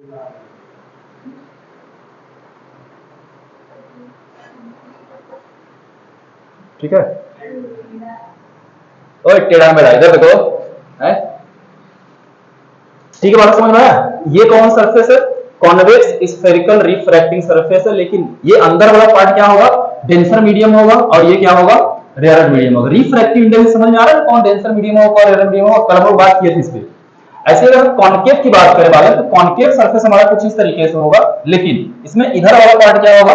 ठीक है, ओए टेढ़ा मेढ़ा इधर देखो है। ठीक है, बात समझ में आया? ये कौन सरफेस है? कॉन्वेक्स स्फेरिकल रिफ्रैक्टिंग सरफेस है, लेकिन ये अंदर वाला पार्ट क्या होगा? डेंसर मीडियम होगा, और ये क्या होगा? रेयर मीडियम होगा। रिफ्रैक्टिव इंडेक्स समझ में आ रहा है कौन डेंसर मीडियम होगा और रेयर मीडियम होगा? कल हम लोग बात किए थे इस पे। ऐसे अगर कॉन्केव की बात करें बालक, तो कॉन्केव सरफेस हमारा कुछ इस तरीके से होगा, लेकिन इसमें इधर वाला पार्ट क्या होगा?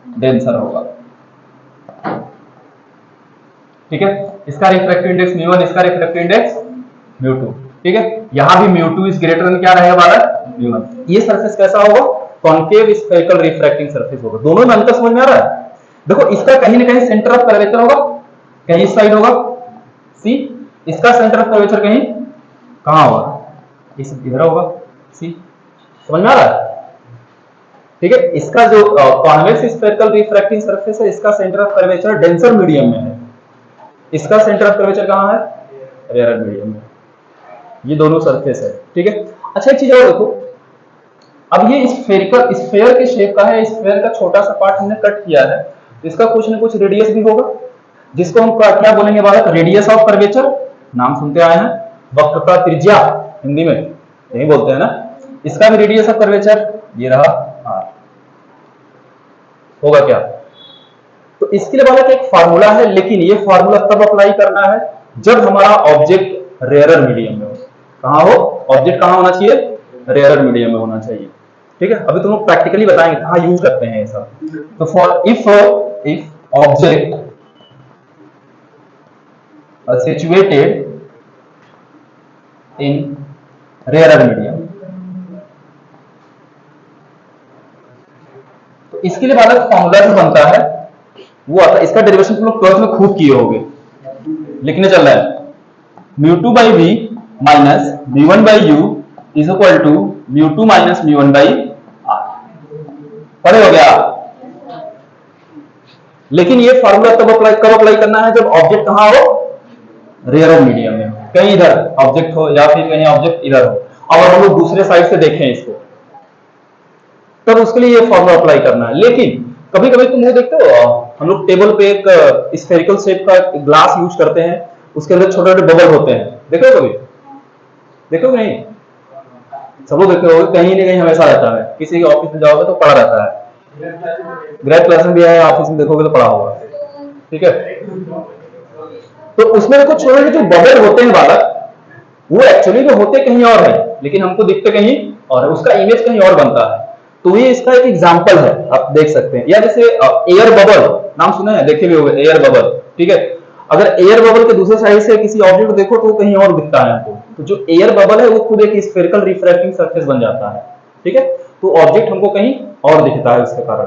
डेंसर होगा। ठीक है, इसका रिफ्रैक्टिव इंडेक्स μ1, इसका रिफ्रैक्टिव इंडेक्स μ2। ठीक है, यहां भी μ2 इज ग्रेटर देन क्या रहेगा बालक? μ1। ये सरफेस कैसा होगा? कॉन्केव स्फेरिकल रिफ्रैक्टिंग सरफेस होगा। दोनों में अंतर समझ में आ रहा है? देखो, इसका कहीं ना कहीं सेंटर ऑफ कर्वेचर होगा, कहीं इस साइड होगा सी। इसका सेंटर ऑफ कर्वेचर कहीं कहां होगा? इस इधर होगा सी। समझ में आ रहा है? ठीक है, इसका जो कॉन्वेक्स स्फेरिकल रिफ्रैक्टिंग सरफेस है, इसका centre of curvature denser medium में है, इसका सेंटर ऑफ कर्वेचर कहां है? रेयर मीडियम में। ये दोनों सरफेस है। ठीक है, अच्छा एक चीज और देखो, अब ये स्फेरिकल स्फेयर के शेप का है, स्फेयर का छोटा सा पार्ट हमने कट किया है, तो इसका कुछ ना कुछ रेडियस भी होगा, जिसको हम क्या बोलेंगे बालक? Radius of curvature. नाम सुनते आए हैं, वक्रता त्रिज्या, हिंदी में यही बोलते हैं ना। इसका भी रेडियस ऑफ कर्वेचर ये रहा r। होगा क्या? तो इसके लिए बालक एक फार्मूला है, लेकिन ये फार्मूला तब अप्लाई करना है जब हमारा ऑब्जेक्ट रेयरर मीडियम में हो। कहां हो? ऑब्जेक्ट कहां होना चाहिए? रेयरर मीडियम में होना चाहिए। ठीक है, अभी तुम लोग प्रैक्टिकली बताएंगे कहां यूज करते हैं ये सब। तो for if object situated in rarer medium, तो इसके लिए बालक फॉर्मूला जो बनता है वो आता है, इसका डेरिवेशन तुम लोग 12th में खूब किए होंगे, लिखने चल रहा है μ2 by v minus μ1 by u is equal to μ2 minus μ1 by r। पढ़े हो गया? लेकिन ये फॉर्मूला तब अप्लाई करना है जब ऑब्जेक्ट कहां हो? रेयर मीडियम में। कहीं इधर ऑब्जेक्ट हो या फिर कहीं ऑब्जेक्ट इधर हो और हम लोग दूसरे साइड से देखें इसको, तब उसके लिए ये फॉर्मूला अप्लाई करना है। लेकिन कभी कभी तुम ये देखते हो, हम लोग टेबल पे एक स्फेरिकल शेप का ग्लास यूज करते हैं, उसके अंदर छोटे छोटे बबल होते हैं, देखो कभी? देखो नहीं? सब लोग देखे होंगे, कहीं ना कहीं हमेशा रहता है। किसी के ऑफिस में जाओगे तो पड़ा रहता है, ग्रेड क्लास में भी है, ऑफिस में देखोगे तो पड़ा होगा। ठीक है, तो उसमें देखो छोटे छोटे जो बबल होते हैं बालक, वो एक्चुअली में होते कहीं और है, लेकिन हमको दिखते कहीं और है, उसका इमेज कहीं और बनता है। तो ये इसका एक एग्जांपल है, आप देख सकते हैं। या जैसे एयर बबल, नाम सुना है, देखे भी होंगे एयर बबल। ठीक है, अगर एयर बबल के दूसरे साइड से किसी ऑब्जेक्ट को देखो तो कहीं और दिखता है हमको, तो जो एयर बबल है वो खुद एक स्फेरिकल रिफ्रैक्टिंग सरफेस बन जाता है। ठीक है, तो ऑब्जेक्ट हमको कहीं और दिखता है उसके कारण।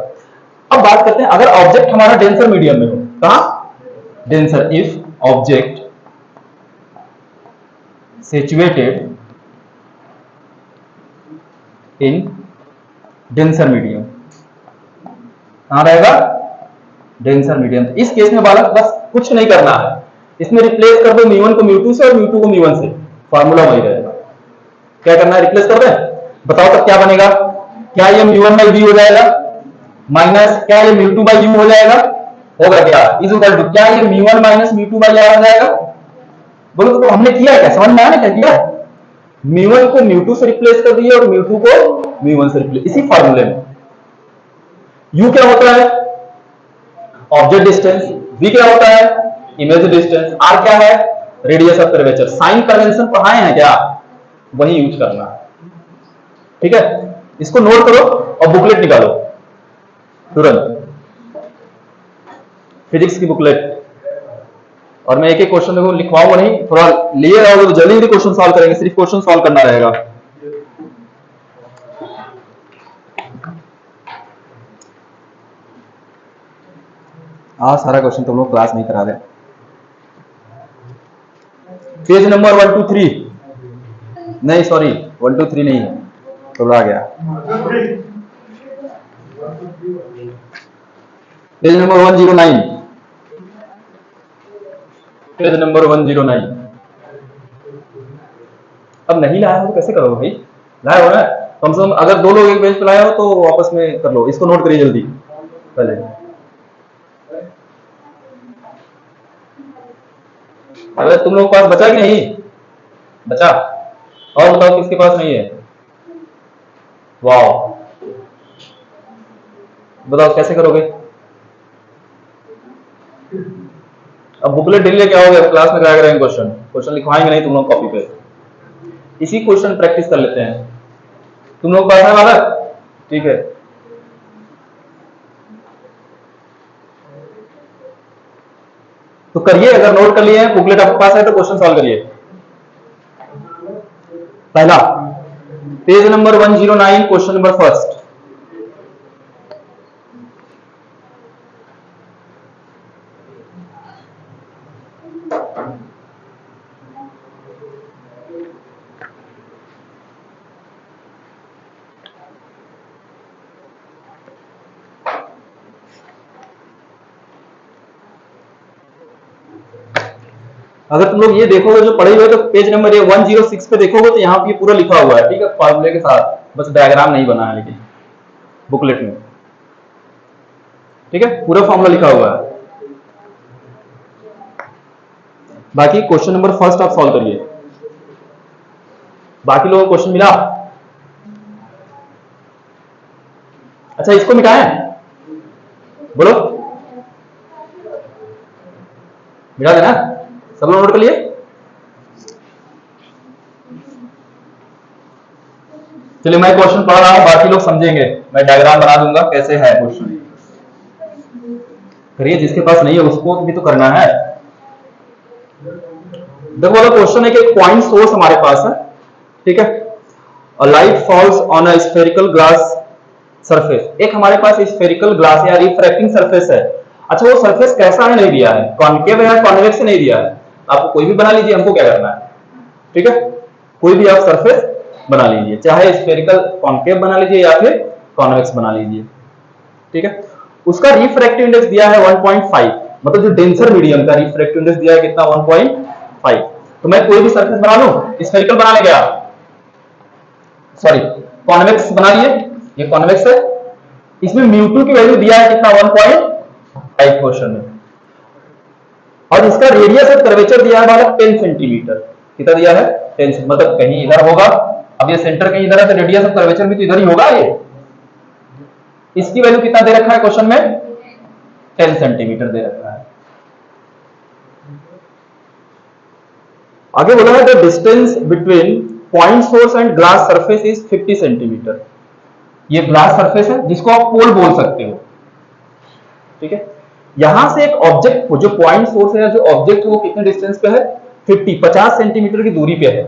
अब बात करते हैं, अगर ऑब्जेक्ट हमारा डेंसर मीडियम में हो, कहां? Denser. If object situated in denser medium, कहां रहेगा? Denser medium. इस केस में बालक बस कुछ नहीं करना है, इसमें रिप्लेस कर दो μ1 को μ2 से और μ2 को μ1 से, फार्मूला वही रहेगा। क्या करना है? रिप्लेस कर दें, बताओ तब क्या बनेगा? क्या ये μ1 by v हो जाएगा माइनस क्या ये μ2 by u हो जाएगा? होगा क्या? इज इक्वल टू क्या ये μ1 माइनस μ2 by r हो जाएगा? बोलो तो हमने किया क्या? समझ में आया ना क्या किया? μ1 को μ2 से रिप्लेस कर दिए और μ2 को μ1 से रिप्लेस, इसी फार्मूले में। u क्या होता है? Object distance. v क्या होता है? Image distance. r क्या है? Radius of curvature. Sign convention पढ़ाए हैं क्या? वही यूज करना है। ठीक है, इसको नोट करो और बुकलेट निकालो तुरंत, फिजिक्स की बुकलेट। और मैं एक एक क्वेश्चन देखो लिखवाऊंगा नहीं, थोड़ा लिए रहोगे तो जल्दी जल्दी क्वेश्चन सॉल्व करेंगे, सिर्फ क्वेश्चन सॉल्व करना रहेगा। सारा क्वेश्चन तुम लोग क्लास नहीं करा दे। पेज नंबर 1 2 3 नहीं, सॉरी 1 2 3 नहीं है, तो आ गया पेज नंबर 109, पेज नंबर 109। अब नहीं लाया हो तो कैसे करोगे भाई? लाया हो ना? कम से कम अगर दो लोग एक बेंच पे लाए हो तो आपस में कर लो, इसको नोट करिए जल्दी पहले। अगर तुम लोगों के पास बचा कि नहीं बचा, और बताओ किसके पास नहीं है। वाह, बताओ कैसे करोगे। अब बुकलेट डेली लेके आओगे, क्लास में कराया करेंगे, क्वेश्चन क्वेश्चन लिखवाएंगे नहीं तुम लोग कॉपी पे, इसी क्वेश्चन प्रैक्टिस कर लेते हैं। तुम लोग पास है बालक, ठीक है। तो करिए, अगर नोट कर लिए हैं, बुकलेट आपके पास है तो क्वेश्चन सॉल्व करिए। पहला page number 109, question number first. अगर तुम लोग ये देखोगे जो पढ़े हुए तो पेज नंबर ये 106 पे देखोगे तो यहाँ पे पूरा लिखा हुआ है, ठीक है, फॉर्मूले के साथ, बस डायग्राम नहीं बना है लेकिन बुकलेट में, ठीक है, पूरा फॉर्मूला लिखा हुआ है। बाकी क्वेश्चन नंबर फर्स्ट आप सॉल्व करिए। बाकी लोगों को क्वेश्चन मिला? अच्छा, इसको मिटाएं, बोलो, मिटा देना, सब लोग नोट कर लिए। चलिए मैं क्वेश्चन पढ़ रहा हूं, बाकी लोग समझेंगे, मैं डायग्राम बना दूंगा कैसे है क्वेश्चन। करिए, जिसके पास नहीं है उसको भी तो करना है। देखो बोलो, क्वेश्चन है कि एक पॉइंट सोर्स हमारे पास है, ठीक है, और light falls on a spherical glass surface. एक हमारे पास स्फेरिकल ग्लास या रिफ्रैक्टिंग सरफेस है। अच्छा, वो सरफेस कैसा है नहीं दिया है, कॉन्केव है कॉन्वेक्स नहीं दिया है, आपको कोई भी बना लीजिए, हमको क्या करना है, ठीक है, कोई भी आप सरफेस बना लीजिए, चाहे स्फेरिकल कॉन्केव बना लीजिए या फिर कॉन्वेक्स बना लीजिए, ठीक है। उसका रिफ्रैक्टिव इंडेक्स दिया है 1.5, मतलब जो डेंसर मीडियम का रिफ्रैक्टिव इंडेक्स दिया है कितना, 1.5। तो मैं कोई भी सरफेस बना लूं, स्फेरिकल बना लेंगे आप, सॉरी कॉन्वेक्स बना लिए, ये कॉन्वेक्स है, इसमें म्यू2 की वैल्यू दिया है कितना, 1.5 क्वेश्चन में, और इसका रेडियस ऑफ कर्वेचर दिया है हमारा 10 सेंटीमीटर। कितना दिया है, 10, मतलब कहीं इधर होगा, अब ये सेंटर कहीं इधर है तो रेडियस ऑफ कर्वेचर भी तो इधर ही होगा। ये इसकी वैल्यू कितना दे रखा है क्वेश्चन में, 10 सेंटीमीटर दे रखा है। आगे बोला है the distance between point source and glass surface is 50 centimetre. ये ग्लास सरफेस है जिसको आप पोल बोल सकते हो, ठीक है। यहां से एक ऑब्जेक्ट जो पॉइंट सोर्स है, जो ऑब्जेक्ट है वो कितने डिस्टेंस पे है, 50 सेंटीमीटर की दूरी पे है,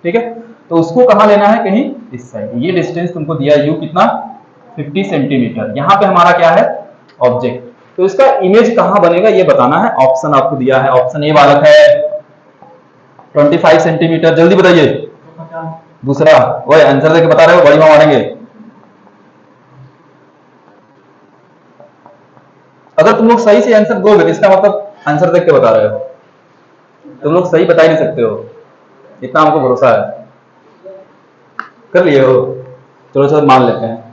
ठीक है। तो उसको कहां लेना है, कहीं इस साइड, ये डिस्टेंस तुमको दिया यू कितना, 50 सेंटीमीटर। यहां पे हमारा क्या है, ऑब्जेक्ट, तो इसका इमेज कहां बनेगा ये बताना है। ऑप्शन आपको दिया है, ऑप्शन ए वाला है 25 सेंटीमीटर, जल्दी बताइए। दूसरा, वही आंसर देके बता रहे हो, बड़ी मां मारेंगे। अगर तुम लोग सही से आंसर दोगे तो इसका मतलब आंसर देख के बता रहे हो, तुम लोग सही बता ही नहीं सकते हो, इतना हमको भरोसा है। कर लिए हो, चलो चलो मान लेते हैं।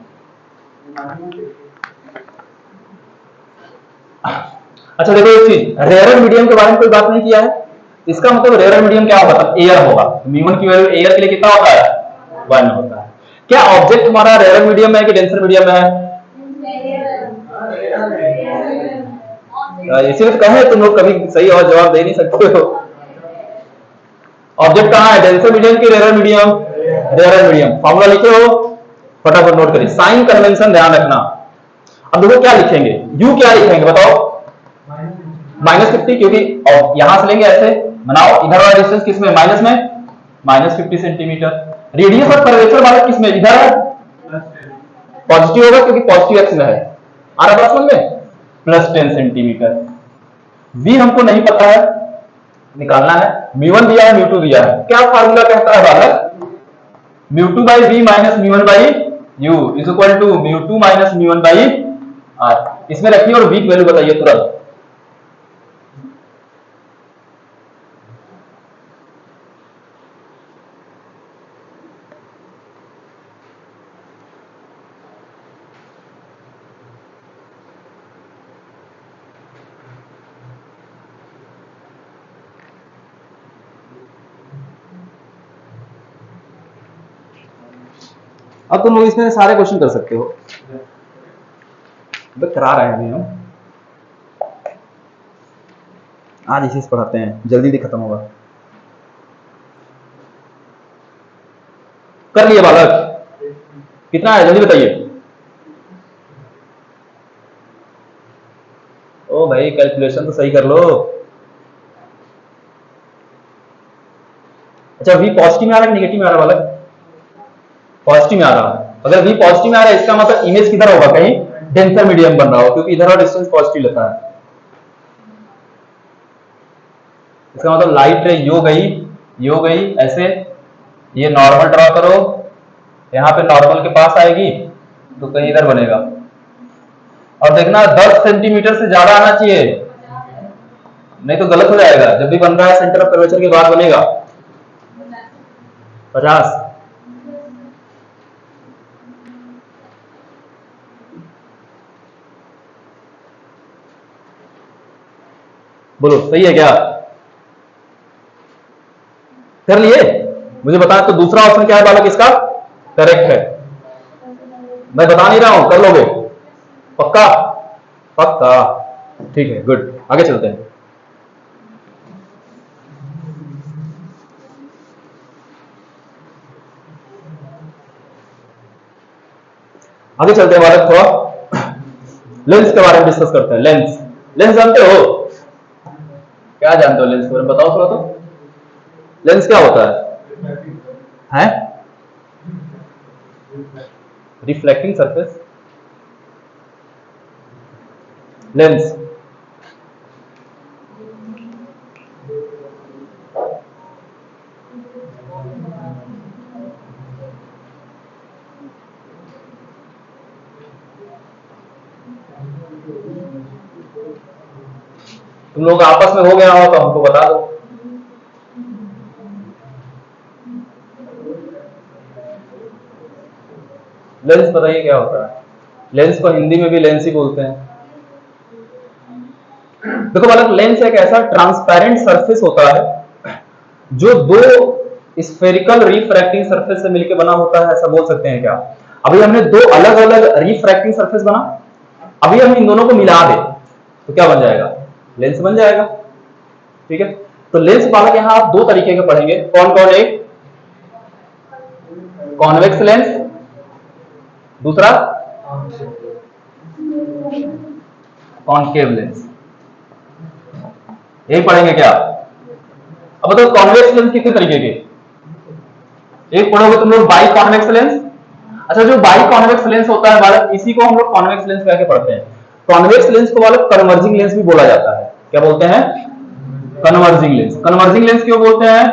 अच्छा देखो एक चीज, रेयर मीडियम के बारे में कोई बात नहीं किया है, इसका मतलब रेयर मीडियम क्या होगा, मतलब एयर होगा। म्यू1 की वैल्यू एयर के लिए कितना होता है, 1 होता है। क्या ऑब्जेक्ट हमारा रेयर मीडियम में है कि डेंसर मीडियम में है, इसीलिए तो कहे तुम लोग कभी सही और जवाब दे नहीं सकते हो। ऑब्जेक्ट कहाँ है, डेंसर मीडियम की rare medium, rare medium. Formula लिखे हो, फटाफट नोट करिए, साइन कन्वेंशन ध्यान रखना। अब देखो क्या लिखेंगे, यू क्या लिखेंगे बताओ, -50, क्योंकि यहां से लेंगे ऐसे बनाओ, इधर वाला डिस्टेंस किसमें, माइनस में, -50 सेंटीमीटर। रेडियस ऑफ कर्वेचर वाला किसमें, इधर है, पॉजिटिव होगा क्योंकि पॉजिटिव एक्स में है, आ रहा बात समझ में, +10 सेंटीमीटर। वी हमको नहीं पता है, निकालना है, म्यू1 दिया है म्यू2 दिया है, क्या फार्मूला कहता है बालक, म्यू2 बाई वी माइनस म्यू1 by you is equal to म्यू2 माइनस म्यू1 बाई आर। इसमें रखिए और वी की वैल्यू बताइए तुरंत। अब तुम लोग इसमें सारे क्वेश्चन कर सकते हो, करा रहे हैं अभी हम, आज इसी से पढ़ाते हैं, जल्दी खत्म होगा। कर लिए बालक? कितना है जल्दी बताइए। ओ भाई कैलकुलेशन तो सही कर लो। अच्छा v पॉजिटिव में आ रहा है नेगेटिव में आ रहा है बालक? पॉजिटिव में आ रहा है। अगर v पॉजिटिव में आ रहा है इसका मतलब इमेज किधर होगा, कहीं डेंसर मीडियम बन रहा हो, क्योंकि इधर और डिस्टेंस पॉजिटिव लेता है। इसका मतलब लाइट रे यो गई ऐसे, ये नॉर्मल ड्रॉ करो, यहाँ पे नॉर्मल के पास आएगी तो कहीं इधर बनेगा, और देखना 10 सेंटीमीटर से ज्यादा आना चाहिए, नहीं तो गलत हो जाएगा। जब भी बन रहा है सेंटर ऑफ कर्वेचर के बाद बनेगा 50। बोलो सही है क्या? कर लिए? मुझे बता तो दूसरा ऑप्शन क्या है बालक इसका? करेक्ट है। मैं बता नहीं रहा हूं, कर लोगे पक्का? पक्का, ठीक है, गुड। आगे चलते हैं। आगे चलते हैं बालक, थोड़ा लेंस के बारे में डिस्कस करते हैं। लेंस, लेंस जानते हो? क्या जानते हो लेंस के बारे में, बताओ थोड़ा तो। लेंस क्या होता है? Reflecting surface, lens. तुम लोग आपस में हो गया हो तो हमको बता दो। लेंस बताइए क्या होता है? लेंस को हिंदी में भी लेंस ही बोलते हैं। देखो बालक, लेंस एक ऐसा ट्रांसपेरेंट सरफेस होता है जो दो स्फेरिकल रिफ्रैक्टिंग सरफेस से मिलकर बना होता है, ऐसा बोल सकते हैं क्या? अभी हमने दो अलग अलग रिफ्रैक्टिंग सरफेस बना, अभी हम इन दोनों को मिला दे तो क्या बन जाएगा? लेंस बन जाएगा। ठीक है, तो लेंस बालक यहां आप दो तरीके के पढ़ेंगे। कौन कौन? एक कॉन्वेक्स लेंस, दूसरा कॉनकेव लेंस। यही पढ़ेंगे क्या? अब बताओ कॉन्वेक्स लेंस कितने तरीके के? एक पढ़ोगे तुम लोग बाई कॉन्वेक्स लेंस। अच्छा, जो बाई कॉन्वेक्स लेंस होता है बालक, इसी को हम लोग कॉन्वेक्स लेंस कह के पढ़ते हैं। कॉन्वेक्स लेंस को बालक कन्वर्जिंग लेंस भी बोला जाता है। क्या बोलते हैं? Converging lens. कन्वर्जिंग लेंस क्यों बोलते हैं?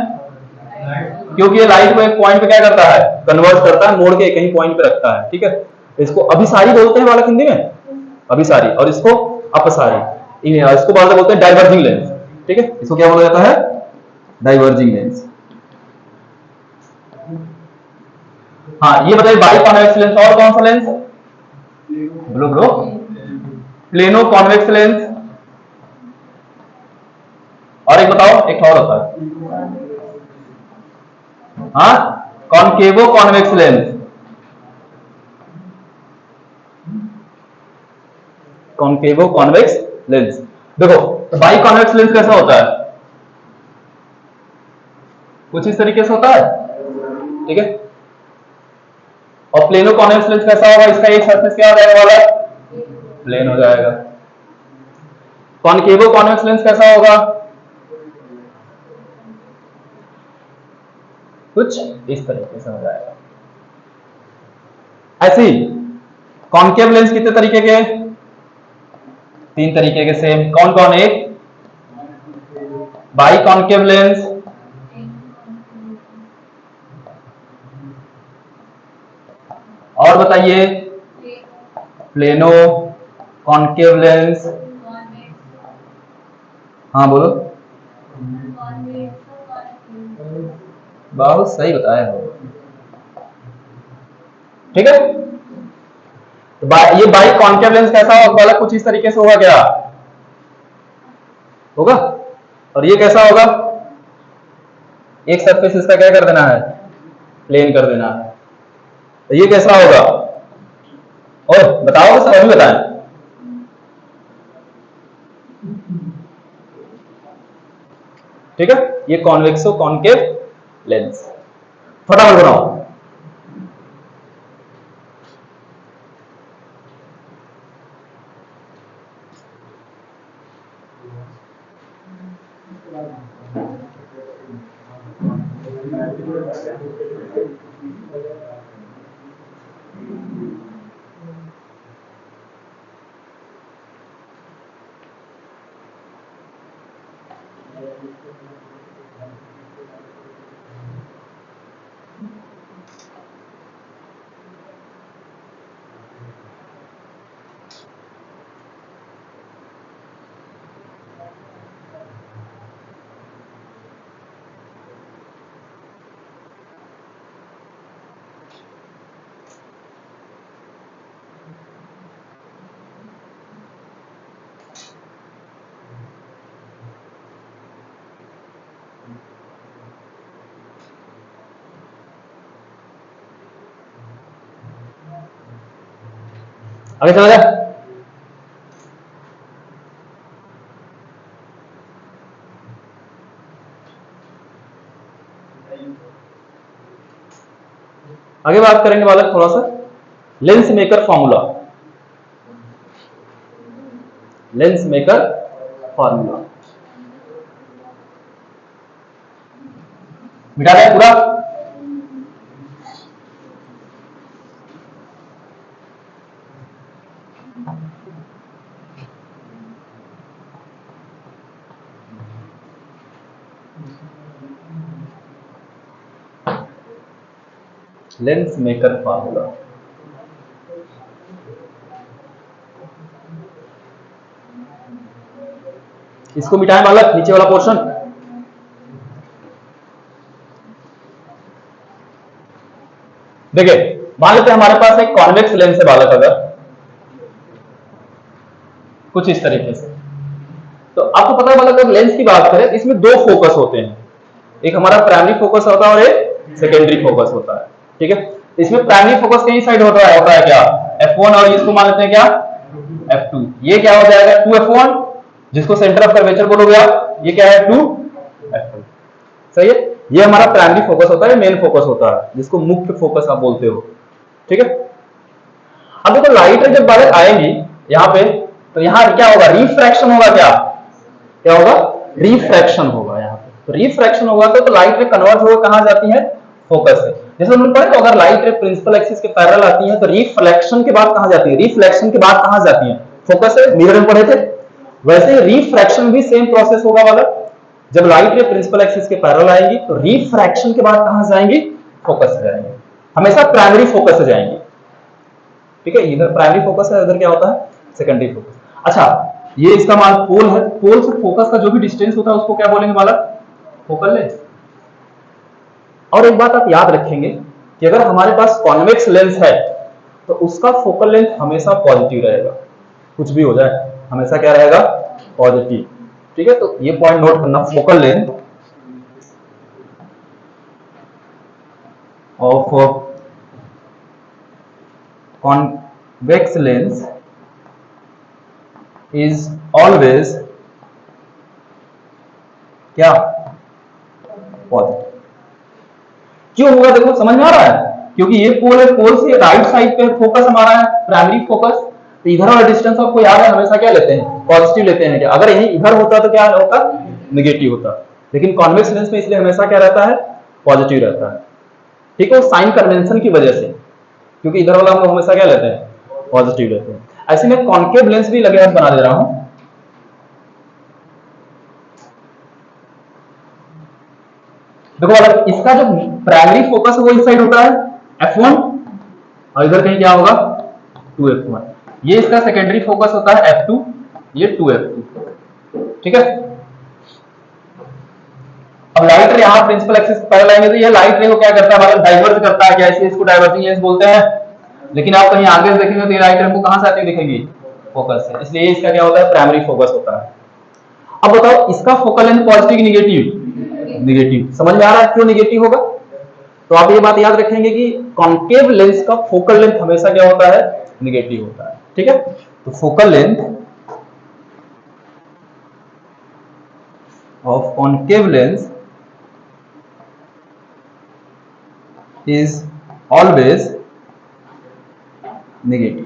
क्योंकि ये लाइट को एक पॉइंट पे क्या करता है? कन्वर्ट करता है, मोड़ के कहीं पॉइंट पे रखता है। ठीक है, इसको अभिसारी बोलते हैं बालक हिंदी में, अभिसारी, और इसको अपसारी। इसको बालक बोलते हैं डाइवर्जिंग लेंस। ठीक है, इसको क्या बोला जाता है? Diverging lens. हाँ, ये बताइए बाई कॉन्वेक्स लेंस और कौन सा लेंस? बोलो ब्रो। प्लेनो कॉन्वेक्स लेंस, और एक बताओ, एक और होता है, हाँ, कॉनकेवो कॉन्वेक्स लेंस। कॉनकेवो convex lens. देखो, तो बाई कॉन्वेक्स लेंस कैसा होता है? कुछ इस तरीके से होता है। ठीक है, और प्लेनो कॉन्वेक्स लेंस कैसा होगा? इसका एक सरफेस क्या हो जाएगा वाला? प्लेन हो जाएगा। कॉनकेवो कॉन्वेक्स लेंस कैसा होगा? कुछ इस तरीके से हो जाएगा। ऐसे ही कॉनकेव लेंस कितने तरीके के? तीन तरीके के सेम। कौन कौन? एक बाई कॉनकेव लेंस, और बताइए प्लेनो कॉनकेव लेंस। हाँ बोलो। बहुत सही बताया हो। ठीक है, तो ये बाई कॉनकेव लेंस कैसा होगा? कुछ इस तरीके से होगा क्या? होगा। और ये कैसा होगा? एक सरफेस इसका क्या कर देना है? प्लेन कर देना है। तो ये कैसा होगा? और बताओ सर, अभी बताएं। ठीक है, ये कॉन्वेक्सो कॉन्केव लेंस। फटाफट बनाओ। आगे चला जाए। आगे बात करेंगे बालक थोड़ा सा lens maker formula. Lens maker formula मिटा दें पूरा। लेंस मेकर फॉर्मूला, इसको मिटाएं बालक, नीचे वाला पोर्शन। देखिए मान लेते हैं हमारे पास एक कॉन्वेक्स लेंस है बालक, अगर कुछ इस तरीके से, तो आपको पता है बालक अगर लेंस की बात करें इसमें दो फोकस होते हैं, एक हमारा प्राइमरी फोकस होता है और एक सेकेंडरी फोकस होता है। ठीक है, इसमें प्राइमरी फोकस कहीं साइड होता है क्या? F1, और इसको मान लेते हैं क्या? F2। ये क्या हो जाएगा? 2F1, जिसको सेंटर ऑफ कर्वेचर बोलोगे आप, ये क्या है? 2F2। सही है, ये हमारा प्राइमरी फोकस होता है, मेन फोकस होता है, जिसको मुख्य फोकस आप बोलते हो। ठीक है, अब देखो लाइट जब बालक आएंगी यहाँ पे, तो यहाँ क्या होगा? रिफ्रैक्शन होगा। क्या होगा? रिफ्रैक्शन होगा यहाँ पे। तो रिफ्रैक्शन होगा तो लाइट रे कन्वर्ट होकर कहां जाती है? फोकस है। जैसे हमने पढ़ा, तो अगर लाइट रे प्रिंसिपल एक्सिस के पैरेलल आती है तो रिफ्लेक्शन के बाद कहां जाती है? रिफ्लेक्शन के बाद कहां जाती है? फोकस है। मिरर में पढ़े थे। वैसे रिफ्रैक्शन भी सेम प्रोसेस होगा वाला। जब लाइट रे प्रिंसिपल एक्सिस के पैरेलल आएंगी तो रिफ्रैक्शन के बाद कहां जाएंगी? फोकस से जाएंगे। हमेशा प्राइमरी फोकस से जाएंगे। ठीक है, इधर प्राइमरी फोकस है, इधर क्या होता है? Secondary focus. अच्छा, ये इसका मान पोल है। पोल से फोकस का जो भी डिस्टेंस होता है उसको क्या बोलेंगे बालक? Focal length. और एक बात आप याद रखेंगे कि अगर हमारे पास कॉन्वेक्स लेंस है तो उसका फोकल लेंथ हमेशा पॉजिटिव रहेगा, कुछ भी हो जाए हमेशा क्या रहेगा? पॉजिटिव। ठीक है, तो ये पॉइंट नोट करना, focal length of convex lens is always क्या? पॉजिटिव। क्यों होगा? देखो समझ में आ रहा है, क्योंकि ये पोल है, पोल से राइट साइड पे फोकस हमारा है, प्राइमरी फोकस। तो इधर वाला डिस्टेंस आपको याद है, हमेशा क्या लेते हैं? पॉजिटिव लेते हैं। क्या अगर यही इधर होता तो क्या होता? नेगेटिव होता। लेकिन कॉन्वेक्स लेंस में इसलिए हमेशा क्या रहता है? पॉजिटिव रहता है। ठीक है, साइन कन्वेंशन की वजह से, क्योंकि इधर वाला हम लोग हमेशा क्या लेते हैं? पॉजिटिव लेते हैं। ऐसे में कॉन्केव लेंस भी लगे हाथ बना दे रहा हूं। देखो अगर इसका जो प्राइमरी फोकस है वो इस साइड होता है F1, और इधर कहीं क्या होगा? 2F1। ये इसका सेकेंडरी फोकस होता है F2, ये 2F2। ठीक है, अब लाइट रे यहाँ प्रिंसिपल एक्सिस पैरेलल आएंगे तो ये लाइट रे को क्या करता है? मतलब डाइवर्ज करता है। क्या इसे इसको डाइवर्जिंग लेंस बोलते हैं। लेकिन आप कहीं आगे देखेंगे तो ये लाइट रे को कहां से आती दिखेंगी? फोकस से। इसलिए इसका क्या होता है? प्राइमरी फोकस होता है। अब बताओ इसका फोकल लेंथ पॉजिटिव की नेगेटिव? नेगेटिव। समझ में आ रहा है क्यों नेगेटिव होगा? तो आप ये बात याद रखेंगे कि कॉन्केव लेंस का फोकल लेंथ हमेशा क्या होता है, निगेटिव होता है। ठीक है, तो focal length of concave lens is always negative.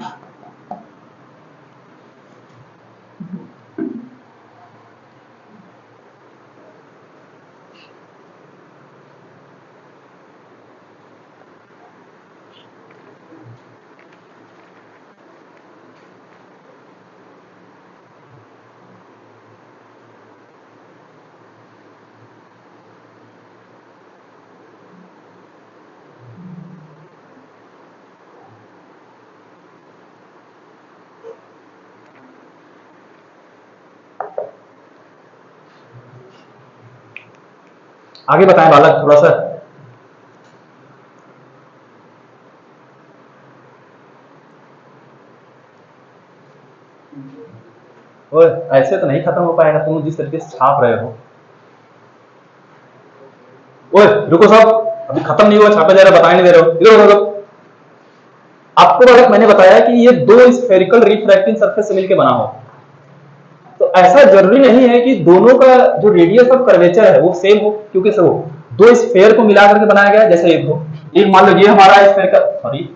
आगे बताएं बालक थोड़ा सा। ओए ऐसे तो नहीं खत्म हो पाएगा, तुम जिस तरीके से छाप रहे हो। ओए रुको साहब, अभी खत्म नहीं हुआ, छापा जा रहा, बताने नहीं दे रहे हो, इधर रुको। आपको बालक मैंने बताया कि ये दो स्फेरिकल रिफ्रैक्टिंग सरफेस से मिलकर बना हो, तो ऐसा जरूरी नहीं है कि दोनों का जो रेडियस ऑफ कर्वेचर है वो सेम हो, क्योंकि सब दो स्फेयर को मिला करके बनाया गया है। जैसे एक हो, एक मान लो ये हमारा स्फेरिकल, सॉरी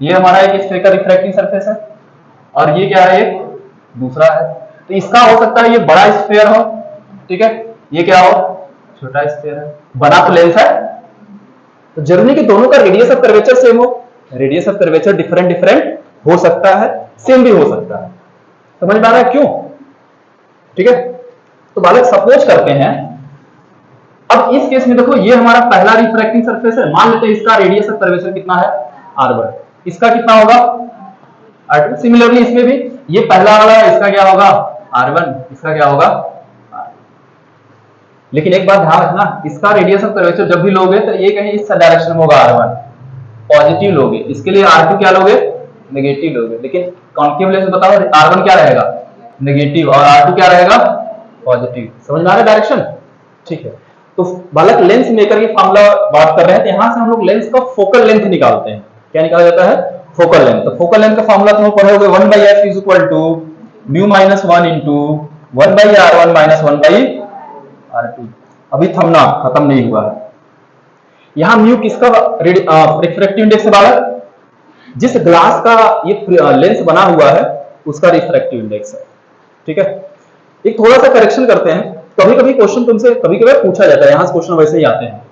ये हमारा एक स्फेरिकल रिफ्रैक्टिंग सरफेस है, और ये क्या है, एक दूसरा है। तो इसका हो सकता है ये बड़ा स्फेयर हो, ठीक है, ये क्या हो, छोटा स्फेयर है, बना तो लेंस है। तो जरूरी कि दोनों का रेडियस ऑफ कर्वेचर सेम हो, radius of curvature different different हो सकता है, सेम भी हो सकता है। समझ में आ रहा है क्यों? ठीक है, तो बालक सपोज करते हैं, अब इस केस में देखो ये हमारा पहला रिफ्रैक्टिंग सरफेस है, मान लेते हैं इसका रेडियस ऑफ कर्वेचर कितना है, r1, इसका कितना होगा, r2। सिमिलरली इसमें भी ये पहला वाला है, इसका क्या होगा, r1, इसका क्या होगा, लेकिन एक बात ध्यान रखना, इसका रेडियस ऑफ कर्वेचर जब भी लोगे तो ये कहीं इस डायरेक्शन में होगा, r1 पॉजिटिव लोगे, इसके लिए r2 क्या लोगे, नेगेटिव लोगे। लेकिन कॉन्केव लेंस बताओ r1 क्या रहेगा, नेगेटिव, और r2 क्या रहेगा, पॉजिटिव। समझ में आ रहा है डायरेक्शन? ठीक है, तो बालक लेंस मेकर की फार्मूला बात कर रहे हैं, तो यहां से हम लोग लेंस का फोकल लेंथ निकालते हैं। क्या निकाला जाता है, फोकल लेंथ। तो फोकल लेंथ का फार्मूला तुम पढ़े होगे, 1/f is equal to mu minus 1 into 1/r1 minus 1/r2। अभी थमना खत्म नहीं हुआ है। यहां म्यू किसका रिफ्रैक्टिव इंडेक्स है बालक, जिस ग्लास का ये लेंस बना हुआ है उसका रिफ्रैक्टिव इंडेक्स है। ठीक है, एक थोड़ा सा करेक्शन करते हैं, कभी कभी क्वेश्चन तुमसे कभी कभी पूछा जाता है, यहां से क्वेश्चन वैसे ही आते हैं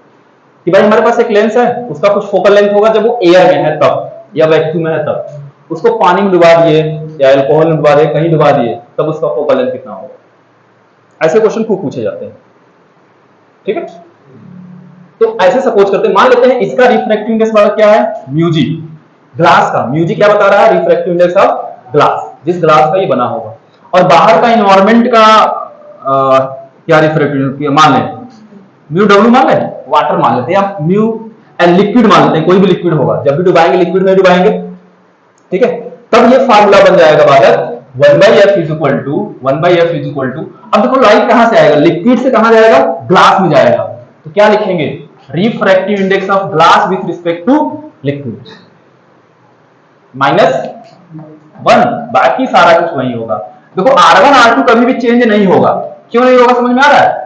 कि भाई हमारे पास एक लेंस है, उसका कुछ फोकल लेंथ होगा जब वो एयर में है तब, या वैक्यूम में है तब, उसको पानी में डुबा दिए या अल्कोहल में डुबा दिए, कहीं डुबा दिए, तब उसका फोकल लेंथ कितना होगा। ऐसे क्वेश्चन खूब पूछे जाते हैं। ठीक है, तो ऐसे सपोज करते हैं, मान लेते हैं इसका रिफ्रैक्टिव इंडेक्स वाला क्या है, म्यूजी, ग्लास का म्यूजी क्या बता रहा है, रिफ्रैक्टिव इंडेक्स ऑफ ग्लास, जिस ग्लास का ये बना होगा, और बाहर का इन्वायरमेंट का क्या रिफ्रैक्टिव मान लें, म्यू डब्ल्यू मान लें, वाटर मान लेते हैं, या म्यू एंड लिक्विड मान लेते हैं, कोई भी लिक्विड होगा, जब भी डुबाएंगे लिक्विड में डुबाएंगे। ठीक है, तब ये फार्मूला बन जाएगा बाहर 1/f is equal to 1/f is equal to, अब देखो लाइट कहां से आएगा, लिक्विड से कहां जाएगा, ग्लास में जाएगा, तो क्या लिखेंगे, refractive index of glass with respect to liquid -1, बाकी सारा कुछ वही होगा। देखो R1 R2 कभी भी चेंज नहीं होगा, क्यों नहीं होगा, समझ में आ रहा है?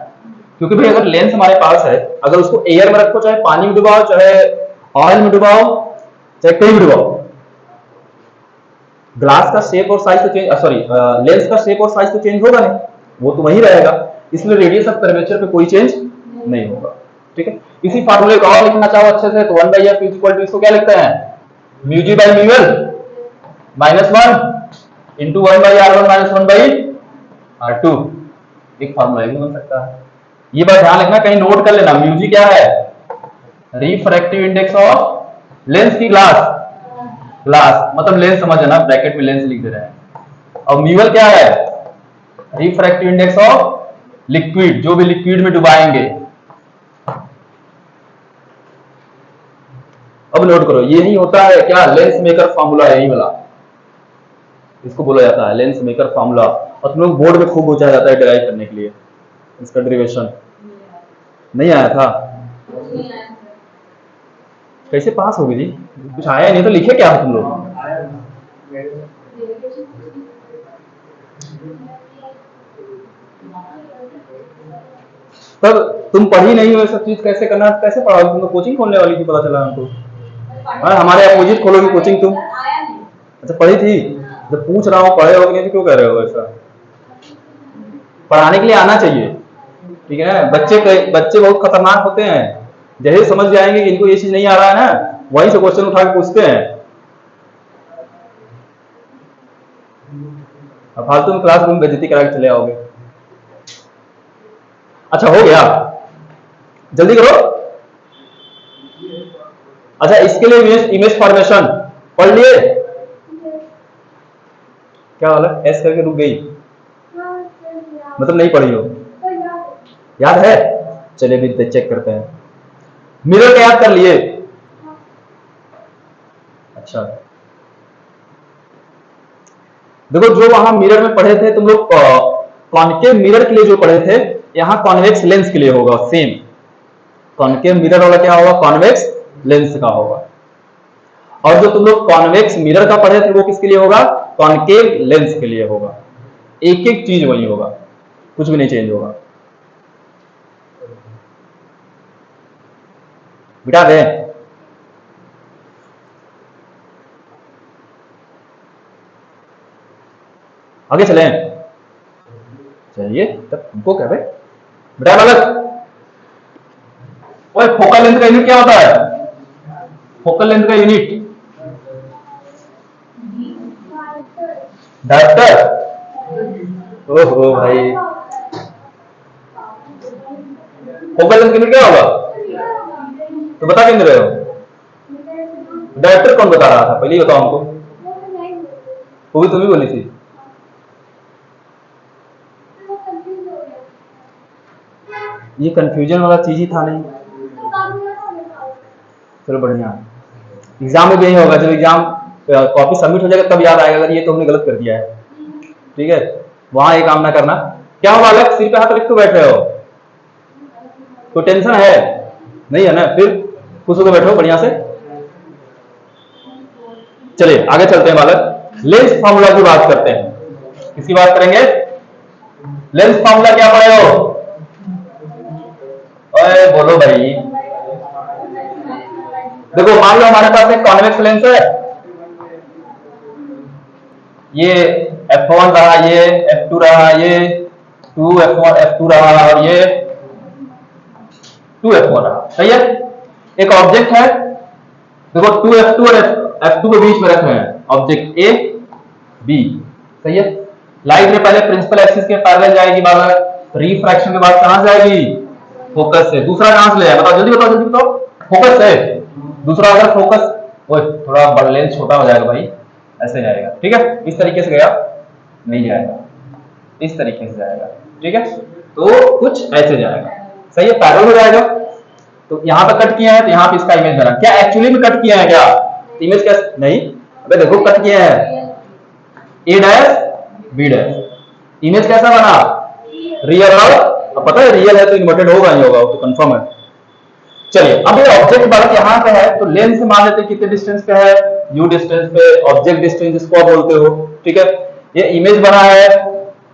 क्योंकि भाई अगर लेंस हमारे पास है, अगर उसको एयर में रखो, चाहे पानी में डुबाओ, चाहे ऑयल में डुबाओ, चाहे कहीं भी डुबाओ, ग्लास का शेप और साइज तो चेंज, सॉरी लेंस का शेप और साइज तो चेंज होगा नहीं, वो तो वही रहेगा, इसलिए रेडियस ऑफ कर्वेचर पे कोई चेंज नहीं होगा। ठीक है, इसी फार्मूले को और लिखना चाहो अच्छे से, तो 1/f इज इक्वल टू, इसको क्या लिखते हैं, mu g by mu l -1 into 1/r1 minus 1/r2, एक फार्मूला ये बन सकता है। ये बात ध्यान रखना, कहीं नोट कर लेना, म्यू जी क्या है, रिफ्रैक्टिव इंडेक्स ऑफ लेंस की ग्लास, ग्लास मतलब लेंस समझ ना, ब्रैकेट में लेंस लिख दे रहे हैं, और म्यू एल क्या है, रिफ्रैक्टिव इंडेक्स ऑफ लिक्विड, जो भी लिक्विड में डुबाएंगे। अब नोट करो, यही होता है क्या, लेंस मेकर फार्मूला, यही वाला, इसको बोला जाता है लेंस मेकर फार्मूला, और तुम लोग बोर्ड में खूब पूछा जाता है डिराइव करने के लिए, इसका डेरिवेशन नहीं आया था। कैसे पास होगी जी? कुछ आया नहीं तो लिखे क्या हो तुम लोग? तब तुम पढ़ी नहीं हो ये सब चीज, कैसे करना, कैसे पढ़ाओगे? तुम तो कोचिंग खोलने वाली थी, पता चला हमको। हाँ, हमारे अपोजिट खोलोगी कोचिंग तुम? अच्छा पढ़ी थी, जब पूछ रहा हूँ पढ़े हो कि नहीं तो क्यों कह रहे हो ऐसा? पढ़ाने के लिए आना चाहिए, ठीक है? बच्चे बहुत खतरनाक होते हैं, जैसे समझ जाएंगे कि इनको ये चीज नहीं आ रहा है ना, वहीं से क्वेश्चन उठा के पूछते हैं। अब फालतू में क्लास रूम बेइज्जती करा के चले आओगे। अच्छा हो गया, जल्दी करो। अच्छा इसके लिए इमेज फॉर्मेशन पढ़ लिए? क्या वाला एस करके रुक गई, मतलब नहीं पढ़ी हो? याद है? चलिए भी चेक करते हैं। मिरर का याद कर लिए? अच्छा देखो, जो वहां मिरर में पढ़े थे तुम लोग, कॉनकेव मिरर के लिए जो पढ़े थे, यहाँ कॉन्वेक्स लेंस के लिए होगा सेम। कॉनकेव मिरर वाला क्या होगा? कॉन्वेक्स लेंस का होगा। और जो तुम लोग कॉन्वेक्स मिरर का पढ़े थे वो किसके लिए होगा? कॉनकेव लेंस के लिए होगा। एक एक चीज वही होगा, कुछ भी नहीं चेंज होगा। बिठा दें? आगे चलें? चलिए तब तुमको कह रहे बेटा बालक, ओए फोकल लेंथ का यूनिट क्या होता है? फोकल लेंथ का यूनिट डायरेक्टर। ओहो भाई, फोकल लेंथ का यूनिट क्या होगा? तो बता क्यों नहीं रहे हो? डायरेक्टर कौन बता रहा था, पहले ही बताओ हमको। वो भी तुम ही बोली थी। ये कंफ्यूजन वाला चीज ही था नहीं। चलो बढ़िया, एग्जाम में भी यही होगा, जब एग्जाम कॉपी सबमिट हो जाएगा तब याद आएगा अगर ये तो हमने गलत कर दिया है, ठीक है? वहां ये काम ना करना। क्या हुआ अलग, सिर पे हाथ रख के बैठे हो? कोई टेंशन है? नहीं है ना? फिर खुश होकर बैठो बढ़िया से। चलिए आगे चलते हैं बालक, लेंस फॉर्मूला की बात करते हैं। किसकी बात करेंगे? लेंस फॉर्मूला क्या पढ़े हो? ओए बोलो भाई। देखो मान लो हमारे पास एक कॉन्वेक्स लेंस है, ये f1 रहा, ये f2 रहा, ये 2f1 f2 रहा और ये 2f1 रहा, सही है? एक ऑब्जेक्ट है, देखो 2f2 और f2 के बीच में रख रहे हैं ऑब्जेक्ट ए बी, सही है? लाइट में पहले प्रिंसिपल एक्सिस के पैरेलल जाएगी, बाद रिफ्रैक्शन के बाद कहां से जाएगी? फोकस से। दूसरा कहां से ले आए? बताओ जल्दी बताओ जल्दी बताओ। फोकस से। दूसरा अगर फोकस, ओए थोड़ा बड़ा लेंस छोटा हो जाएगा भाई, ऐसे जाएगा, ठीक है? इस तरीके से गया, नहीं जाएगा, इस तरीके से जाएगा, ठीक है? तो कुछ ऐसे जाएगा, सही है? पैरेलल हो जाएगा। तो यहां पर कट किया है तो यहां पे इसका इमेज बना। क्या एक्चुअली में कट किया है क्या? इमेज क्या नहीं? अबे देखो कट किया है, ए डैश बी डैश। इमेज कैसा बना? रियल। और अब पता है रियल है तो इन्वर्टेड होगा नहीं होगा, वो तो कंफर्म है। चलिए अब ये ऑब्जेक्ट बालक यहाँ पे है, तो लेंस से मान लेते हैं कितने डिस्टेंस पे है? यू डिस्टेंस पे। ऑब्जेक्ट डिस्टेंस जिसको आप बोलते हो, ठीक है? ये इमेज बना है,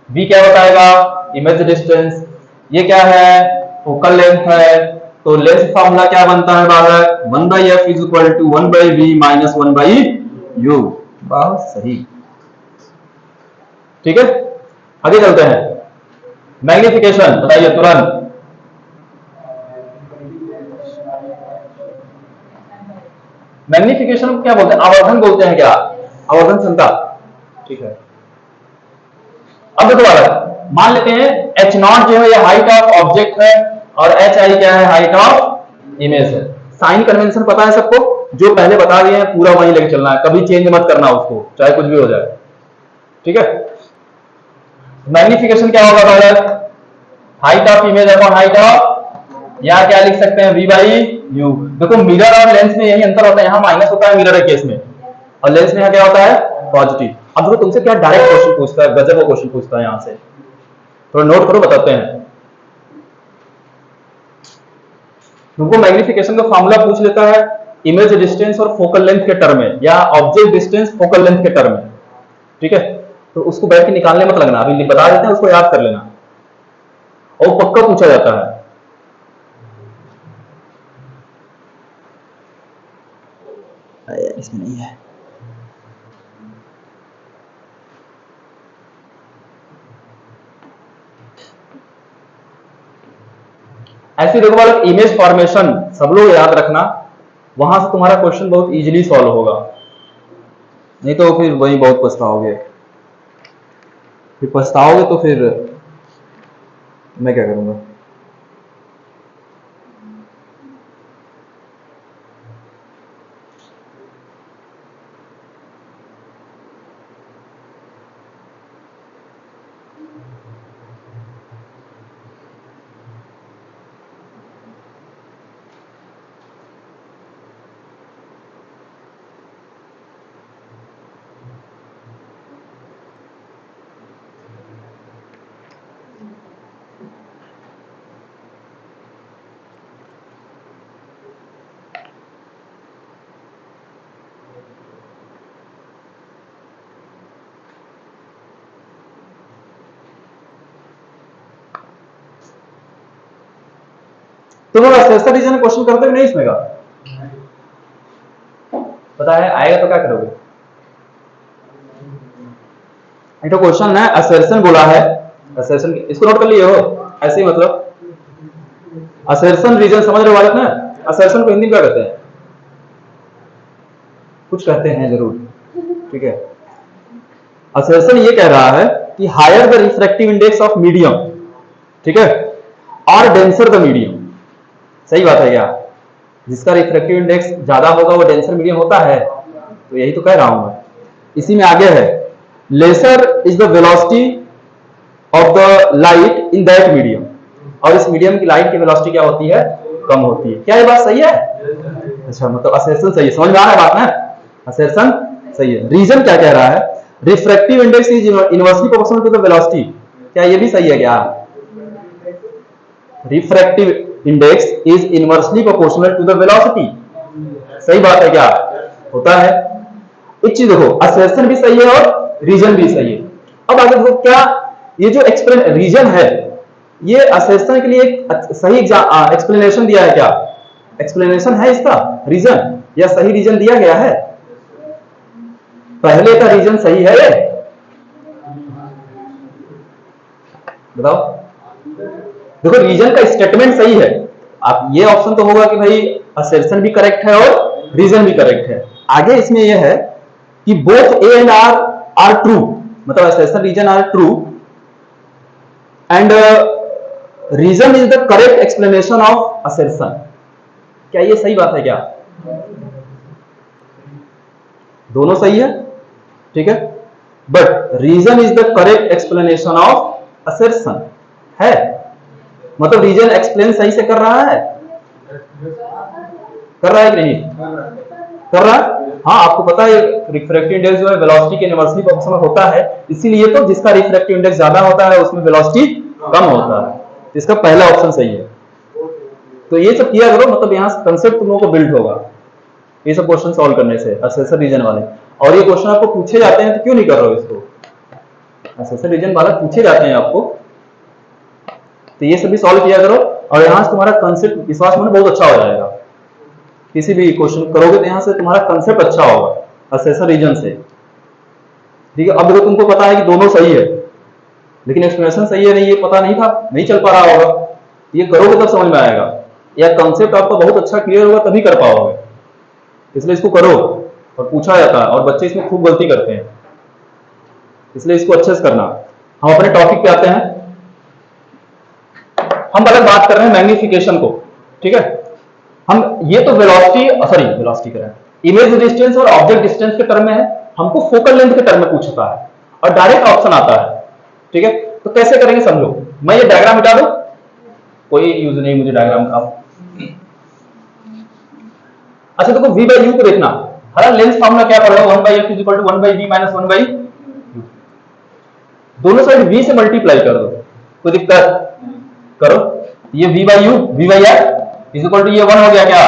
v क्या बताएगा? Image distance. ये क्या है? फोकल लेंथ है। तो लेंस फॉर्मूला क्या बनता है बालक? 1/f is equal to 1/v minus 1/u। बहुत सही, ठीक है? आगे चलते हैं। मैग्निफिकेशन बताइए तुरंत। मैग्निफिकेशन को क्या बोलते हैं? आवर्धन बोलते हैं क्या? आवर्धन क्षमता, ठीक है? अब देखो बालक, मान लेते हैं h0 जो है ये हाइट ऑफ ऑब्जेक्ट है और hi क्या है? हाइट ऑफ इमेज है। साइन कन्वेंशन पता है सबको? जो पहले बता दिए हैं पूरा वहीं लेके चलना है, कभी चेंज मत करना उसको, चाहे कुछ भी हो जाए, ठीक है? मैग्निफिकेशन क्या होगा बालक? Height of image upon height of, या क्या लिख सकते हैं? v by you. देखो मिरर और लेंस में यही अंतर होता है, यहाँ माइनस होता है मिरर के केस में, और लेंस में यहाँ क्या होता है? पॉजिटिव। अब देखो तुमसे क्या डायरेक्ट क्वेश्चन पूछता है, गजब का क्वेश्चन पूछता है यहाँ से, थोड़ा नोट करो बताते हैं। तुमको मैग्निफिकेशन का फॉर्मूला पूछ लेता है, इमेज डिस्टेंस और फोकल लेंथ के टर्म में, या ऑब्जेक्ट डिस्टेंस फोकल लेंथ के टर्म में, ठीक है। तो उसको बैठ के निकालने मत लगना, अभी बता देते हैं, उसको याद कर लेना और पक्का पूछा जाता है। इसमें नहीं है। ऐसे देखो बालक, इमेज फॉर्मेशन सब लोग याद रखना, वहां से तुम्हारा क्वेश्चन बहुत इजीली सॉल्व होगा, नहीं तो फिर वही बहुत पछताओगे, फिर पछताओगे तो फिर मैं क्या करूंगा। तुम लोग एसेसर रीजन क्वेश्चन करते हो नहीं इसमें का? पता है आएगा तो क्या करोगे? एक तो क्वेश्चन है, असर्शन बोला है, असर्शन इसको नोट कर लिए हो ऐसे ही, मतलब असर्शन रीजन समझ रहे हो बालक ना? असर्शन को हिंदी में क्या कहते हैं? कुछ कहते हैं जरूर, ठीक है। असर्शन ये कह रहा है कि higher the refractive index of medium, ठीक है, और डेंसर द मीडियम। सही बात है क्या? जिसका रिफ्रैक्टिव इंडेक्स ज्यादा होगा वो डेंसर मीडियम होता है, तो यही तो कह रहा हूं मैं। इसी में आगे है, lesser is the velocity of the light in that medium, और इस मीडियम की लाइट की वेलोसिटी क्या होती है? कम होती है। क्या ये बात सही है? अच्छा, मतलब असर्शन सही है, समझ में आ रहा है बात ना? असर्शन सही है। रीजन क्या कह रहा है? Refractive index is inversely proportional to the velocity. क्या ये भी सही है क्या? Refractive index is inversely proportional to the velocity. सही बात है क्या? होता है। एक चीज देखो, असर्शन भी सही है और रीजन भी सही है। अब आगे देखो, क्या ये जो रीजन है, ये असर्शन के लिए एक सही एक्सप्लेनेशन दिया है क्या? एक्सप्लेनेशन है इसका रीजन, या सही रीजन दिया गया है? पहले का रीजन सही है ये? बताओ। देखो, रीजन का स्टेटमेंट सही है, आप ये ऑप्शन तो होगा कि भाई असर्शन भी करेक्ट है और रीजन भी करेक्ट है। आगे इसमें यह है कि both A and R are true, मतलब assertion reason are true and reason is the correct explanation of assertion. क्या ये सही बात है क्या? दोनों सही है, ठीक है, but reason is the correct explanation of assertion है, मतलब रीजन एक्सप्लेन सही से कर रहा है, कर रहा है कि नहीं कर रहा है? हाँ, आपको पता है रिफ्रैक्टिव इंडेक्स जो है वेलोसिटी के इनवर्सली प्रोपोर्शनल होता है, इसीलिए तो जिसका रिफ्रैक्टिव इंडेक्स ज्यादा होता है उसमें वेलोसिटी कम होता है। इसका पहला ऑप्शन सही है। तो ये सब किया करो, मतलब यहाँ कंसेप्ट तुम लोगों को बिल्ड होगा ये सब क्वेश्चन सॉल्व करने से, असर्शन रीजन वाले। और ये क्वेश्चन आपको पूछे जाते हैं तो क्यों नहीं कर रहे हो इसको? असर्शन रीजन वाले पूछे जाते हैं आपको, तो ये सभी सॉल्व किया करो, और यहां से तुम्हारा कंसेप्ट विश्वास में बहुत अच्छा हो जाएगा। किसी भी क्वेश्चन करोगे तो यहां से तुम्हारा कंसेप्ट अच्छा होगा असर्शन रीजन से, ठीक है। अब देखो, तुमको पता है कि दोनों सही है, लेकिन एक्सप्लेनेशन सही है नहीं, ये पता नहीं था, नहीं चल पा रहा होगा। ये करोगे तब समझ में आएगा, या कंसेप्ट आपका बहुत अच्छा क्लियर होगा तभी कर पाओगे। इसलिए इसको करो, और पूछा जाता है, और बच्चे इसमें खूब गलती करते हैं, इसलिए इसको अच्छे से करना। हम अपने टॉपिक पे आते हैं। हम अलग बात कर रहे हैं मैग्निफिकेशन को, ठीक है। हम ये तो वेलोसिटी कर रहे हैं, इमेज डिस्टेंस और ऑब्जेक्ट डिस्टेंस के टर्म में है, हमको फोकल लेंथ के टर्म में पूछता है, और डायरेक्ट ऑप्शन आता है, ठीक है। तो कैसे करेंगे समझो, मैं ये डायग्राम मिटा दूं, कोई यूज नहीं मुझे डायग्राम का। अच्छा देखो, v बाई यू को देखना, हमारा लेंथ फॉर्मूला क्या पड़ेगा? 1/f = 1/v - 1/u। दोनों साइड v से मल्टीप्लाई कर दो, कोई दिक्कत? करो, ये v/u v/f = ये 1 हो गया क्या?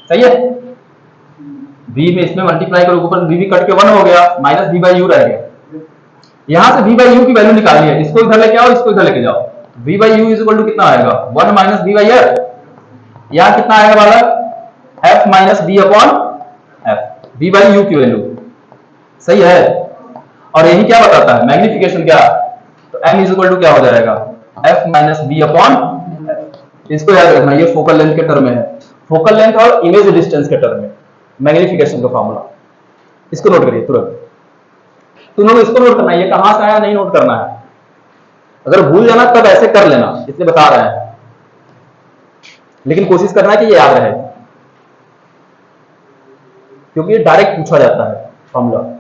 सही है। v में इसमें मल्टीप्लाई करो, ऊपर v कट के 1 हो गया, माइनस v बाई यू रह गया। यहां से v बाई यू की वैल्यू निकालनी है, इसको इधर लेके आओ, इसको इधर लेके जाओ। v by you is equal to कितना आएगा, 1 माइनस v बाई एफ। यहां कितना आएगा बालक, f minus b upon f, v by you की वैल्यू। सही है। और यही क्या बताता है, मैग्निफिकेशन क्या, तो m इज इक्वल टू क्या हो जाएगा, f minus b upon f। इसको याद रखना, ये फोकल लेंथ के टर्म में है, फोकल लेंथ और इमेज डिस्टेंस के टर्म में मैग्निफिकेशन का फॉर्मूला। इसको नोट करिए तुरंत, तुम लोग इसको नोट करना है, ये कहां से आया नहीं नोट करना है, अगर भूल जाना तब ऐसे कर लेना, इसलिए बता रहे हैं, लेकिन कोशिश करना है कि ये याद रहे, क्योंकि ये डायरेक्ट पूछा जाता है फॉर्मूला।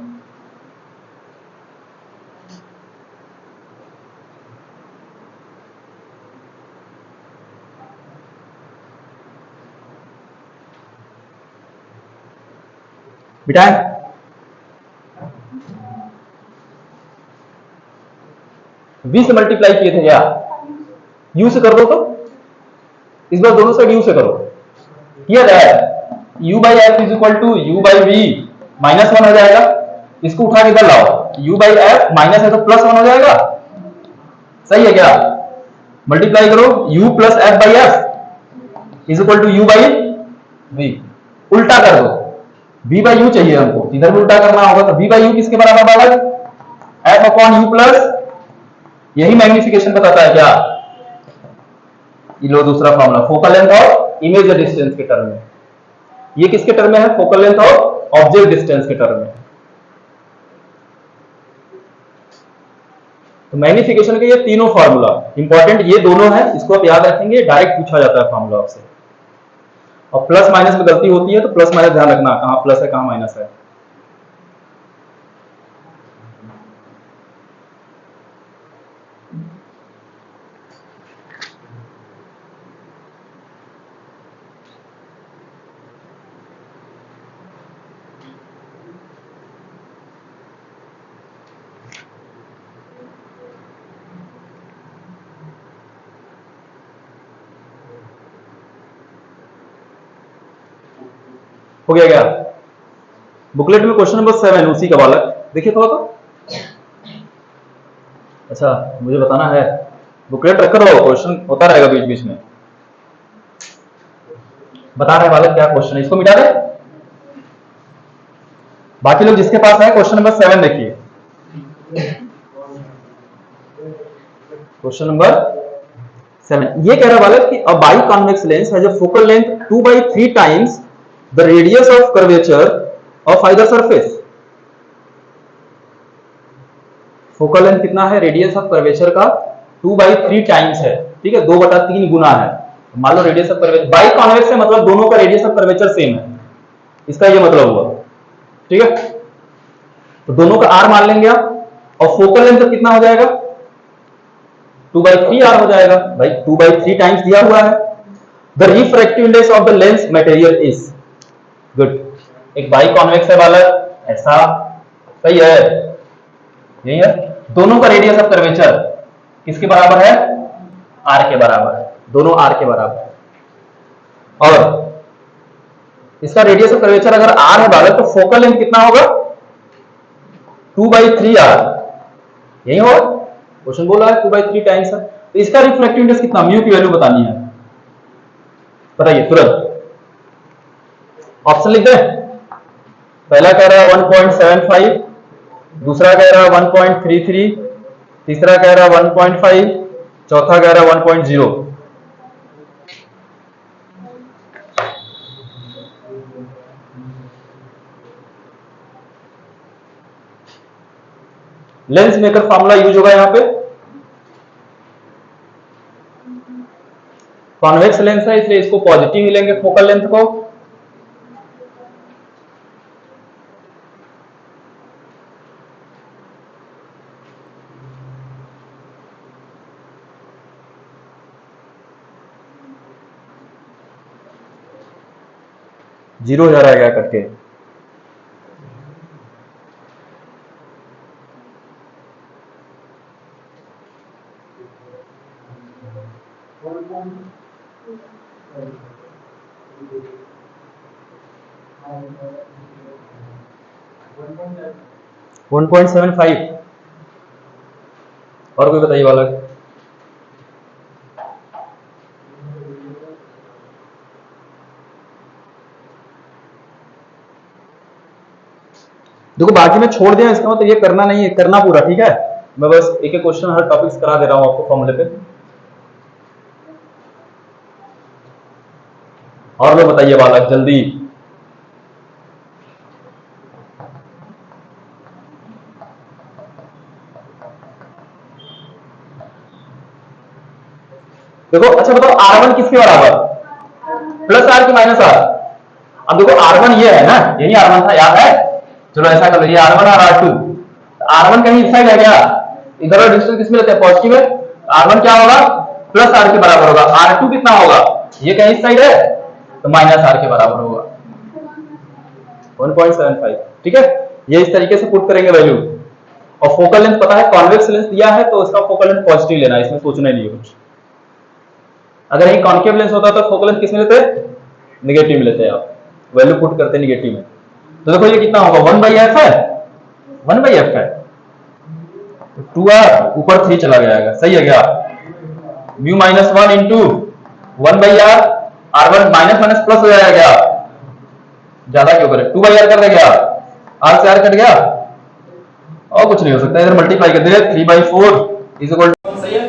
बिठाए, v से मल्टीप्लाई किए थे क्या, u से कर दो, तो इस बार दोनों साइड u से करो, किया जाए, u by f is equal to u by we minus 1 हो जाएगा। इसको उठा के इधर लाओ, u बाई एफ माइनस है तो प्लस 1 हो जाएगा। सही है क्या, मल्टीप्लाई करो, u plus f by f is equal to u by v, उल्टा कर दो, v बाई यू चाहिए हमको, इधर भी उल्टा करना होगा, तो v बाई यू किसके बराबर बालक, f अपॉन यू प्लस, यही मैग्निफिकेशन बताता है क्या, ये लो दूसरा फॉर्मूला, फोकल लेंथ और इमेज डिस्टेंस के टर्म में। ये किसके टर्म में है, फोकल लेंथ और ऑब्जेक्ट डिस्टेंस के टर्म में। तो मैग्निफिकेशन के ये तीनों फॉर्मूला इंपॉर्टेंट, ये दोनों है, इसको आप याद रखेंगे, डायरेक्ट पूछा जाता है फॉर्मूला आपसे। और प्लस माइनस में गलती होती है, तो प्लस माइनस ध्यान रखना, कहां प्लस है कहां माइनस है। हो गया क्या, बुकलेट में क्वेश्चन नंबर 7 उसी का बालक, देखिए थोड़ा तो, अच्छा मुझे बताना है, बुकलेट रख रहो, क्वेश्चन होता रहेगा बीच बीच में। बता रहे बालक क्या क्वेश्चन है, इसको मिटा दे, बाकी लोग जिसके पास है क्वेश्चन नंबर 7 देखिए, क्वेश्चन नंबर 7 ये कह रहा है बालक कि a biconvex lens has a focal length 2/3 times the radius of curvature of either surface. Focal length कितना है, रेडियस ऑफ कर्वेचर का 2/3 टाइम्स है, ठीक है, 2/3 गुना है। मान लो radius of curvature, biconvex है मतलब दोनों का रेडियस ऑफ कर्वेचर सेम है, इसका ये मतलब हुआ, ठीक है, तो दोनों का आर मान लेंगे आप, और फोकल लेंथ कितना हो जाएगा, 2/3 आर हो जाएगा, भाई 2/3 टाइम्स दिया हुआ है। The refractive index of the lens material is, good, एक बाई कॉन्वेक्स है वाला, ऐसा सही है, यही है, दोनों का रेडियस ऑफ कर्वेचर किसके बराबर है, आर के बराबर है, दोनों आर के बराबर है, और इसका रेडियस ऑफ कर्वेचर अगर आर है बालक, तो फोकल लेंथ कितना होगा, 2/3 आर, यही होगा, क्वेश्चन बोला है 2/3 टाइम्स है, तो इसका रिफ्रैक्टिव इंडेक्स कितना, म्यू की वैल्यू बतानी है, बताइए तुरंत, ऑप्शन लिख दे, पहला कह रहा है 1.75, दूसरा कह रहा है 1.33, तीसरा कह रहा है 1.5, चौथा कह रहा है 1.0। लेंस मेकर फॉर्मूला यूज होगा यहां पे, कॉन्वेक्स लेंस है इसलिए इसको पॉजिटिव मिलेंगे फोकल लेंथ को, जीरो जा गया करके, 1.75। और कोई बताइए बालक। देखो बाकी में छोड़ दिया, इसका मतलब ये करना नहीं है, करना पूरा, ठीक है। मैं बस एक एक क्वेश्चन हर टॉपिक्स करा दे रहा हूं आपको फॉर्मूले पे। और लोग बताइए बालक जल्दी। देखो अच्छा बताओ, R1 किसके बराबर, प्लस आर की माइनस आर। अब देखो R1 ये है ना, यही R1 था, याद है। चलो ऐसा कर लो, ये R1 और R2। R1 कहीं इस साइड है क्या, इधर और डिस्टेंस किसमें लेते हैं, पॉजिटिव है। R1 क्या होगा, प्लस आर के बराबर होगा। R2 कितना होगा, ये कहीं इस साइड है, तो माइनस आर के बराबर होगा 1.75, ठीक है। ये इस तरीके से पुट करेंगे वैल्यू। और फोकल लेंथ पता है, कॉन्वेक्स लेंस दिया है तो उसका फोकल लेंथ पॉजिटिव लेना है, इसमें सोचना नहीं है कुछ। अगर यही कॉन्केव लेंस होता तो फोकल लेंथ किस में लेते, निगेटिव में लेते आप, वैल्यू पुट करते निगेटिव में। तो देखो ये कितना होगा, 1/f है, 1/f है, 2r ऊपर 3 चला जाएगा, सही है क्या। Mu minus 1 into 1/r, r1 minus minus plus हो जाएगा क्या, ज्यादा क्यों करे, 2/r कर दे क्या, r से r कट गया, और कुछ नहीं हो सकता, इधर मल्टीप्लाई कर दे 3/4 इज इक्वल टू, सही है।